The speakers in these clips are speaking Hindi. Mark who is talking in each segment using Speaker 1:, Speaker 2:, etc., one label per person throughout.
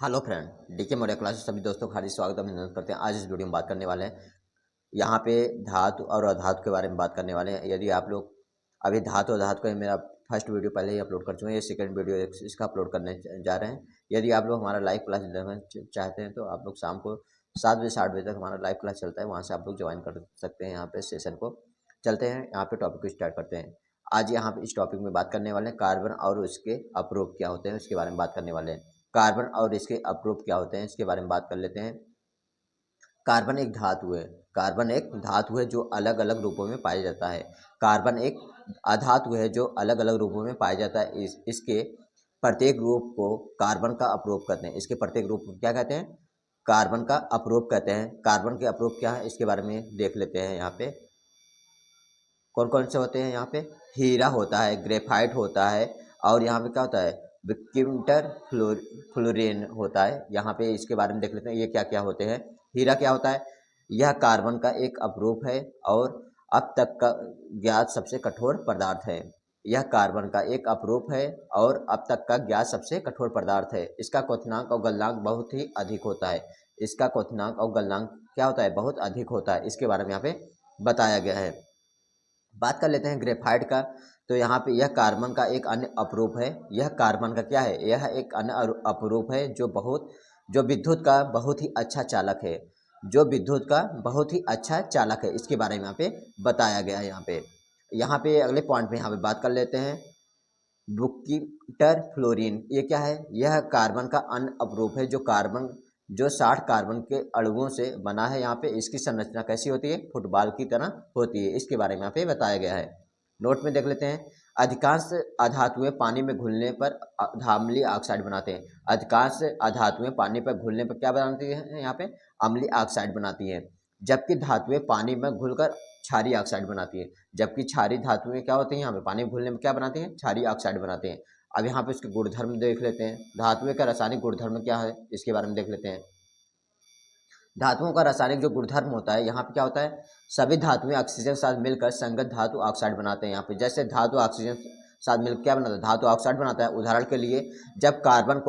Speaker 1: Hello friend, DK Maurya class से सभी दोस्तों का हार्दिक स्वागत अभिनंदन करते हैं। आज इस वीडियो में बात करने वाले हैं यहाँ पे धातु और अधातु के बारे में बात करने वाले हैं। यदि आप लोग अभी धातु अधातु का मेरा फर्स्ट वीडियो पहले ही अपलोड कर चुके हैं, ये सेकंड वीडियो इसका अपलोड करने जा रहे हैं। यदि आप लोग हमारा लाइव क्लास लेना चाहते हैं तो आप लोग शाम को 7 बजे 8 बजे तक हमारा लाइव क्लास चलता है, वहाँ से आप लोग ज्वाइन कर सकते हैं। यहाँ पे सेशन को चलते हैं, यहाँ पे टॉपिक को स्टार्ट करते हैं। आज यहाँ पे इस टॉपिक में बात करने वाले हैं कार्बन और उसके अपरूप क्या होते हैं, उसके बारे में बात करने वाले हैं। कार्बन और इसके अपरूप क्या होते हैं, इसके बारे में बात कर लेते हैं। कार्बन एक धातु है। कार्बन एक धातु है जो अलग अलग रूपों में पाया जाता है। कार्बन एक अधातु है जो अलग अलग रूपों में पाया जाता है। इसके प्रत्येक रूप को कार्बन का अपरूप कहते हैं। इसके प्रत्येक रूप को क्या कहते हैं? कार्बन का अपरूप कहते हैं। कार्बन के अपरूप क्या है इसके बारे में देख लेते हैं। यहाँ पे कौन कौन से होते हैं? यहाँ पे हीरा होता है, ग्रेफाइट होता है, और यहाँ पे क्या होता है? विक्टिमटर फ्लोरीन होता है। यहाँ पे इसके बारे में देख लेते हैं ये क्या क्या होते हैं। हीरा क्या होता है? यह कार्बन का एक अपरूप है और अब तक का ज्ञात सबसे कठोर पदार्थ है। यह कार्बन का एक अपरूप है और अब तक का ज्ञात सबसे कठोर पदार्थ है। इसका क्वथनांक और गलनांक बहुत ही अधिक होता है। इसका क्वथनांक और गलनांक क्या होता है? बहुत अधिक होता है। इसके बारे में यहाँ पे बताया गया है। बात कर लेते हैं ग्रेफाइट का। तो यहाँ पे यह कार्बन का एक अन्य अपरूप है। यह कार्बन का क्या है? यह एक अन्य अपरूप है जो विद्युत का बहुत ही अच्छा चालक है। जो विद्युत का बहुत ही अच्छा चालक है, इसके बारे में यहाँ पे बताया गया है। यहाँ पे अगले पॉइंट में यहाँ पे बात कर लेते हैं। बुकिटर फ्लोरीन ये क्या है? यह कार्बन का अन्य अपरूप है जो 60 कार्बन के अणुओं से बना है। यहाँ पे इसकी संरचना कैसी होती है? फुटबॉल की तरह होती है। इसके बारे में यहाँ पे बताया गया है। नोट में देख लेते हैं। अधिकांश अधातुएं पानी में घुलने पर अम्लीय ऑक्साइड बनाते हैं। अधिकांश अधातुएं पानी पर घुलने पर क्या बनाती हैं? यहाँ पे अम्लीय ऑक्साइड बनाती हैं। जबकि धातुएं पानी में घुलकर क्षारीय ऑक्साइड बनाती है। जबकि क्षारीय धातुएं क्या होती हैं? यहाँ पे पानी में घुलने में क्या बनाती हैं? क्षारीय ऑक्साइड बनाते हैं। अब यहाँ पे इसके गुणधर्म देख लेते हैं। धातुएं का रासायनिक गुणधर्म क्या है इसके बारे में देख लेते हैं। धातुओं का रासायनिक जो गुणधर्म होता है, यहाँ पे क्या होता है? सभी धातुएं ऑक्सीजन के साथ मिलकर संगत धातु ऑक्साइड बनाते हैं। यहाँ पे जैसे धातु ऑक्सीजन साथ मिलकर क्या बनाता है? धातु ऑक्साइड बनाता है। उदाहरण के लिए जब कार्बन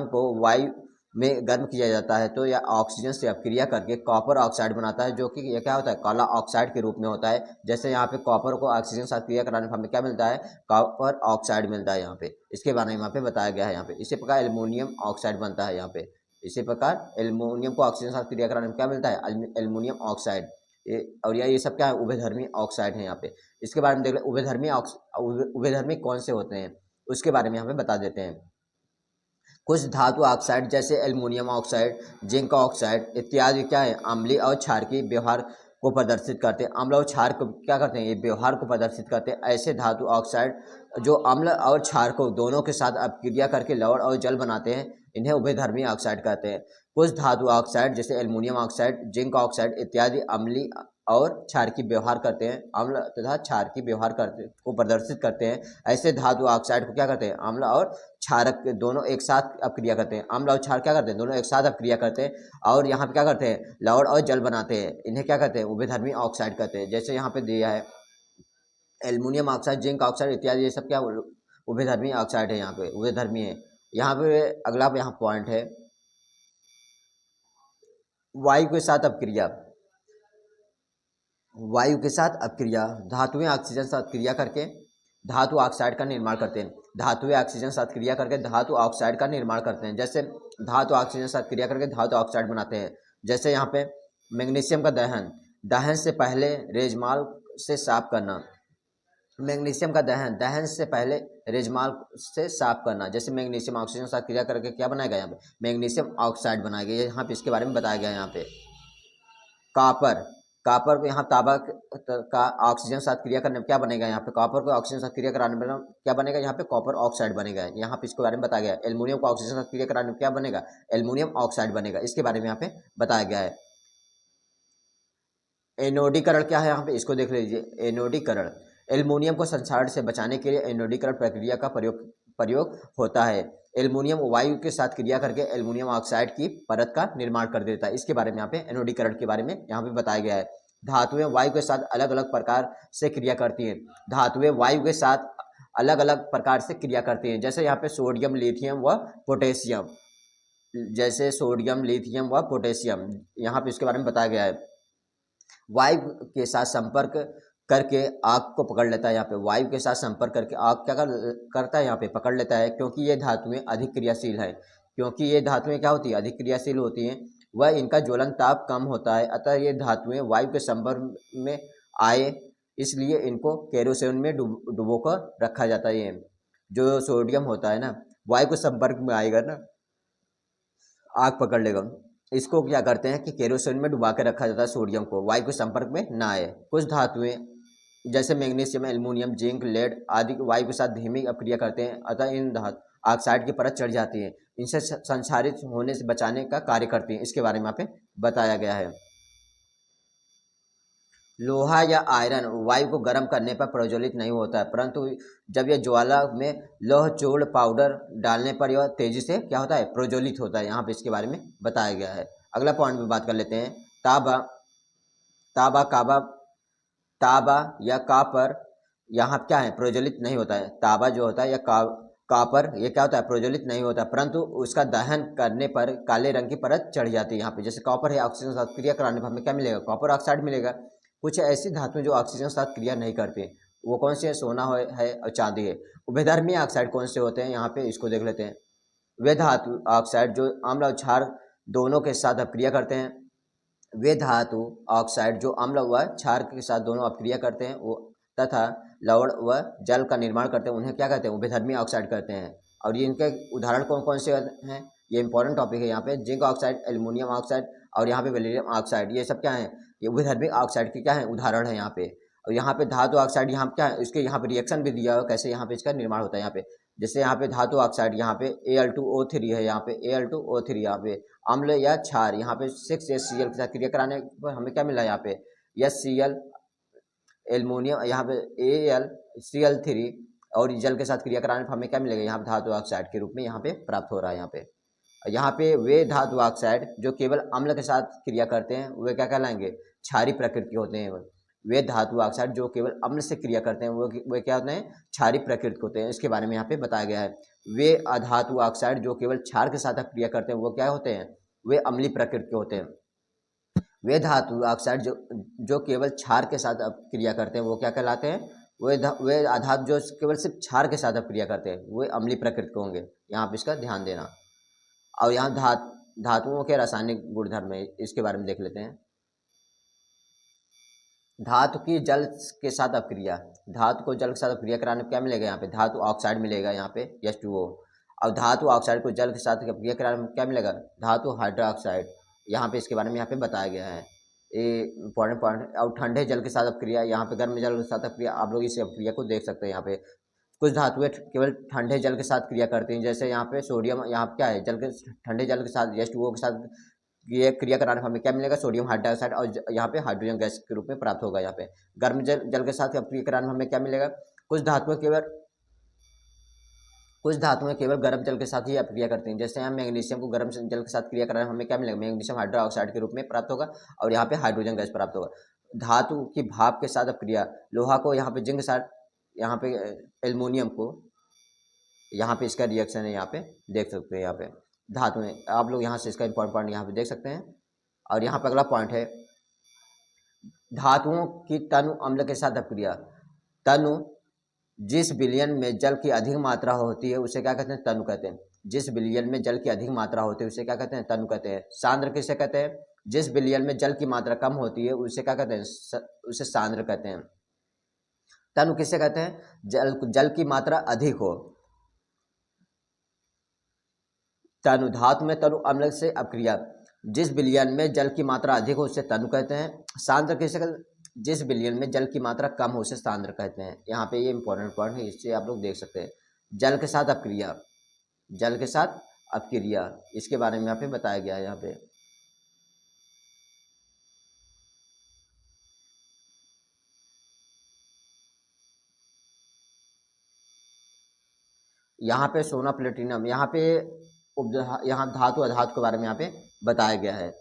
Speaker 1: को वायु में गर्म किया जाता है तो यह ऑक्सीजन से अपक्रिया करके कॉपर ऑक्साइड बनाता है, जो कि यह क्या होता है? काला ऑक्साइड के रूप में होता है। जैसे यहाँ पे कॉपर को ऑक्सीजन के साथ क्रिया कराने पर हमें क्या मिलता है? कॉपर ऑक्साइड मिलता है। यहाँ पे इसके बारे में यहाँ पे बताया गया है। यहाँ पे इसी प्रकार एल्युमिनियम ऑक्साइड बनता है। यहाँ पे इसी प्रकार एल्युमिनियम को ऑक्सीजन के साथ क्रिया कराने में क्या मिलता है? Aluminium oxide. और ये सब क्या है? उभयधर्मी ऑक्साइड है। यहाँ पे इसके बारे में देख ले। उभयधर्मी कौन से होते हैं उसके बारे में यहाँ पे बता देते हैं। कुछ धातु ऑक्साइड जैसे एल्युमिनियम ऑक्साइड, जिंक ऑक्साइड इत्यादि क्या है? अम्लीय और क्षारकीय व्यवहार को प्रदर्शित करते हैं। अम्ल और क्षार को क्या करते हैं? ये व्यवहार को प्रदर्शित करते हैं। ऐसे धातु ऑक्साइड जो अम्ल और क्षार को दोनों के साथ अपक्रिया करके लवण और जल बनाते हैं, इन्हें उभयधर्मी ऑक्साइड कहते हैं। कुछ धातु ऑक्साइड जैसे एल्युमिनियम ऑक्साइड, जिंक ऑक्साइड इत्यादि अम्लीय और क्षारकीय व्यवहार करते हैं। अम्ल तथा क्षारकीय व्यवहार करते को प्रदर्शित करते हैं। ऐसे धातु ऑक्साइड को क्या करते हैं? अम्ल और क्षारक दोनों एक साथ अपक्रिया करते हैं। अम्ल और क्षार क्या करते हैं? दोनों एक साथ अपक्रिया करते हैं और यहाँ पे क्या करते हैं? लवण और जल बनाते हैं। इन्हें क्या कहते हैं? उभयधर्मी ऑक्साइड कहते हैं। जैसे यहाँ पे दिया है एल्युमिनियम ऑक्साइड, जिंक ऑक्साइड इत्यादि, ये सब क्या उभयधर्मी ऑक्साइड है। यहाँ पे उभयधर्मी है। यहाँ पे अगला यहाँ पॉइंट है वायु के साथ अपक्रिया। वायु के साथ अपक्रिया। धातुएं ऑक्सीजन के साथ क्रिया करके धातु ऑक्साइड का निर्माण करते हैं। धातुएं ऑक्सीजन के साथ क्रिया करके धातु ऑक्साइड का निर्माण करते हैं। जैसे धातु ऑक्सीजन के साथ क्रिया करके धातु ऑक्साइड बनाते हैं। जैसे यहाँ पे मैग्नीशियम का दहन। दहन से पहले रेजमाल से साफ करना। मैग्नीशियम का दहन से पहले रेजमाल से साफ करना। जैसे मैग्नीशियम ऑक्सीजन के साथ क्रिया करके क्या बनाएगा? यहाँ पे मैग्नीशियम ऑक्साइड बनाएगा। यहाँ पे इसके बारे में बताया गया है। यहाँ पे कॉपर को यहाँ तांबा का ऑक्सीजन के साथ क्रिया करने में क्या बनेगा? यहाँ पे कॉपर को ऑक्सीजन के साथ क्रिया कराने में क्या बनेगा? यहाँ पे कॉपर ऑक्साइड बनेगा। यहाँ पे इसके बारे में बताया गया है। एल्युमिनियम को ऑक्सीजन के साथ क्रिया कराने में क्या बनेगा? एल्युमिनियम ऑक्साइड बनेगा। इसके बारे में यहाँ पे बताया गया है। एनोडीकरण क्या है? यहाँ पे इसको देख लीजिए। एनोडीकरण एल्युमिनियम को संक्षारण से बचाने के लिए एनोडीकरण प्रक्रिया का प्रयोग होता है। एल्युमिनियम वायु के साथ क्रिया करके एल्युमिनियम ऑक्साइड की परत का निर्माण कर देता है। इसके बारे में यहाँ पे एनोडीकरण के बारे में यहाँ पे बताया गया है। धातुएं वायु के साथ अलग अलग प्रकार से क्रिया करती हैं। धातुएं वायु के साथ अलग अलग प्रकार से क्रिया करती हैं। जैसे यहाँ पे सोडियम, लिथियम व पोटेशियम। जैसे सोडियम, लिथियम व पोटेशियम, यहाँ पे इसके बारे में बताया गया है। वायु के साथ संपर्क करके आग को पकड़ लेता है। यहाँ पे वायु के साथ संपर्क करके आग क्या करता है, यहाँ पे पकड़ लेता है, क्योंकि ये धातुएं अधिक क्रियाशील है। क्योंकि ये धातुएं क्या होती है, अधिक क्रियाशील होती हैं, वह इनका ज्वलन ताप कम होता है, अतः ये धातुएं वायु के संपर्क में आए, इसलिए इनको केरोसिन में डुबो कर रखा जाता है। ये जो सोडियम होता है ना, वायु के संपर्क में आएगा ना, आग पकड़ लेगा। इसको क्या करते हैं कि केरोसिन में डुबा के रखा जाता है, सोडियम को वायु के संपर्क में ना आए। कुछ धातुएं जैसे मैग्नीशियम, एल्युमिनियम, जिंक, लेड आदि वायु के साथ धीमी अपक्रिया करते हैं, अतः इन ऑक्साइड की परत चढ़ जाती है, इनसे संक्षारित होने से बचाने का कार्य करती हैं। इसके बारे में यहाँ पे बताया गया है। लोहा या आयरन वायु को गर्म करने पर प्रज्वलित नहीं होता है, परंतु जब यह ज्वाला में लौह चूर्ण पाउडर डालने पर यह तेजी से क्या होता है, प्रज्वलित होता है। यहाँ पे इसके बारे में बताया गया है। अगला पॉइंट में बात कर लेते हैं। ताबा, ताबा काबा, ताबा या कापर यहाँ क्या है, प्रज्वलित नहीं होता है। ताबा जो होता है या कापर, ये क्या होता है, प्रज्वलित नहीं होता, परंतु उसका दहन करने पर काले रंग की परत चढ़ जाती है। यहाँ पे जैसे कॉपर है, ऑक्सीजन के साथ क्रिया कराने पर हमें क्या मिलेगा, कॉपर ऑक्साइड मिलेगा। कुछ ऐसी धातुएं जो ऑक्सीजन के साथ क्रिया नहीं करती, वो कौन सी है, सोना है और चांदी है। उभयधर्मी ऑक्साइड कौन से होते हैं, यहाँ पे इसको देख लेते हैं। वे धातु ऑक्साइड जो अम्ल और क्षार दोनों के साथ अपक्रिया करते हैं, वे धातु ऑक्साइड जो अम्ल व क्षार के साथ दोनों अपक्रिया करते हैं वो तथा लवण व जल का निर्माण करते हैं, उन्हें क्या कहते हैं, उभयधर्मी ऑक्साइड कहते हैं। और ये इनके उदाहरण कौन कौन से हैं, ये इंपॉर्टेंट टॉपिक है। यहाँ पे जिंक ऑक्साइड, एल्युमिनियम ऑक्साइड और यहाँ पे बेरिलियम ऑक्साइड, ये सब क्या है, ये उभयधर्मी ऑक्साइड के क्या है, उदाहरण है यहाँ पे। और यहाँ पे धातु ऑक्साइड यहाँ क्या है, इसके यहाँ पे रिएक्शन भी दिया हुआ कैसे यहाँ पे इसका निर्माण होता है। यहाँ पे जैसे यहाँ पे धातु ऑक्साइड, यहाँ पे Al2O3 है, यहाँ पे Al2O3, यहाँ पे अम्ल या क्षार, यहाँ पे 6HCl के साथ क्रिया कराने पर हमें क्या मिला, यहाँ पे HCl, एल्युमिनियम, यहाँ पे AlCl3, और जल के साथ क्रिया कराने पर हमें क्या मिलेगा, यहाँ पे धातु ऑक्साइड के रूप में यहाँ पे प्राप्त हो रहा है। यहाँ पे वे धातु ऑक्साइड जो केवल अम्ल के साथ क्रिया करते हैं वे क्या कहलाएंगे, क्षारी प्रकृति के होते हैं। वे धातु ऑक्साइड जो केवल अम्ल से क्रिया करते हैं वो क्या होते हैं, क्षारी प्रकृति के होते हैं। इसके बारे में यहाँ पे बताया गया है। वे अधातु ऑक्साइड जो केवल क्षार के साथ क्रिया करते हैं वो क्या होते हैं, वे अम्लीय प्रकृति के होते हैं। वे धातु ऑक्साइड जो केवल क्षार के साथ क्रिया करते हैं वो क्या कहलाते हैं, वे अधातु जो केवल सिर्फ क्षार के साथ क्रिया करते हैं वे अम्लीय प्रकृति के होंगे। यहाँ पे इसका ध्यान देना। और यहाँ धातुओं के रासायनिक गुणधर्म है, इसके बारे में देख लेते हैं। धातु की जल के साथ अपक्रिया, धातु को जल के साथ अपक्रिया कराने पर क्या मिलेगा, यहाँ पे धातु ऑक्साइड मिलेगा, यहाँ पे H2O। और धातु ऑक्साइड को जल के साथ अपक्रिया कराने में क्या मिलेगा, धातु हाइड्रोक्साइड। यहाँ पे इसके बारे में यहाँ पे बताया गया है, ये इंपॉर्टेंट पॉइंट। और ठंडे जल के साथ अपक्रिया, यहाँ पे गर्म जल के साथ अपक्रिया, आप लोग इस अपक्रिया को देख सकते हैं। यहाँ पे कुछ धातुएं केवल ठंडे जल के साथ क्रिया करती हैं, जैसे यहाँ पे सोडियम, यहाँ पे क्या है, जल के ठंडे जल के साथ H2O के साथ ये क्रिया कराने पर हमें क्या मिलेगा, सोडियम हाइड्रोक्साइड, और यहाँ पे हाइड्रोजन गैस के रूप में प्राप्त होगा। यहाँ पे गर्म जल के साथ क्रिया कराने में हमें क्या मिलेगा, कुछ धातुएं केवल गर्म जल के साथ ही अपक्रिया करती हैं, जैसे यहाँ मैग्नीशियम को गर्म जल के साथ क्रिया कराने में हमें क्या मिलेगा, मैग्नीशियम हाइड्रोक्साइड के रूप में प्राप्त होगा, और यहाँ पे हाइड्रोजन गैस प्राप्त होगा। धातु की भाप के साथ अपक्रिया, लोहा को यहाँ पे जिंक के साथ, यहाँ पे एल्युमिनियम को, यहाँ पे इसका रिएक्शन है, यहाँ पे देख सकते हैं। यहाँ पे धातु में आप लोग यहाँ से इसका इंपॉर्टेंट पॉइंट यहाँ पे देख सकते हैं। और यहाँ पे अगला पॉइंट है, धातुओं की तनु अम्ल के साथ अपक्रिया। तनु जिस विलयन में जल की अधिक मात्रा होती है उसे क्या कहते हैं, तनु कहते हैं। जिस विलयन में जल की अधिक मात्रा होती है उसे क्या कहते हैं, तनु कहते हैं। सांद्र किसे कहते हैं, जिस विलयन में जल की मात्रा कम होती है उसे क्या कहते हैं, उसे सांद्र कहते हैं। तनु किसे कहते हैं, जल की मात्रा अधिक हो। तनु धातु में तनु अम्ल से अपक्रिया, जिस विलयन में जल की मात्रा अधिक हो उसे तनु कहते हैं। सांद्र किसे कहते हैं, जिस विलयन में जल की मात्रा कम हो उसे सांद्र कहते हैं। यहाँ पे ये इंपॉर्टेंट पॉइंट है, इससे आप लोग देख सकते हैं। जल के साथ अपक्रिया, जल के साथ अपक्रिया, इसके बारे में यहाँ पे बताया गया है। यहाँ पे सोना प्लेटिनम, यहाँ पे यहाँ धातु अधातु के बारे में यहाँ पे बताया गया है।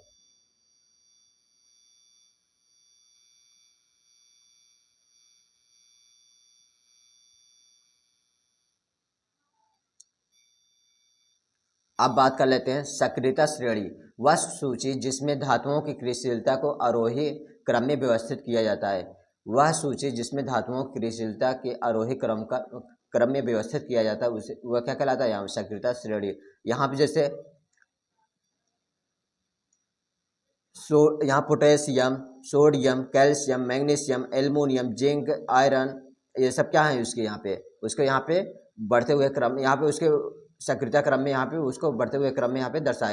Speaker 1: अब बात कर लेते हैं सक्रियता श्रेणी। वह सूची जिसमें धातुओं की क्रियाशीलता को आरोही क्रम में व्यवस्थित किया जाता है। वह सूची जिसमें धातुओं की क्रियाशीलता के आरोही क्रम में व्यवस्थित किया जाता है उसे वह क्या कहलाता है, यहाँ सक्रियता श्रेणी। यहाँ पे जैसे यहाँ potassium, sodium, calcium, magnesium, aluminium, zinc, iron, ये सब क्या है उसके यहाँ पे, उसको यहाँ पे बढ़ते हुए क्रम, यहाँ पे उसके सक्रियता क्रम में यहाँ पे उसको बढ़ते हुए क्रम में यहाँ पे दर्शाया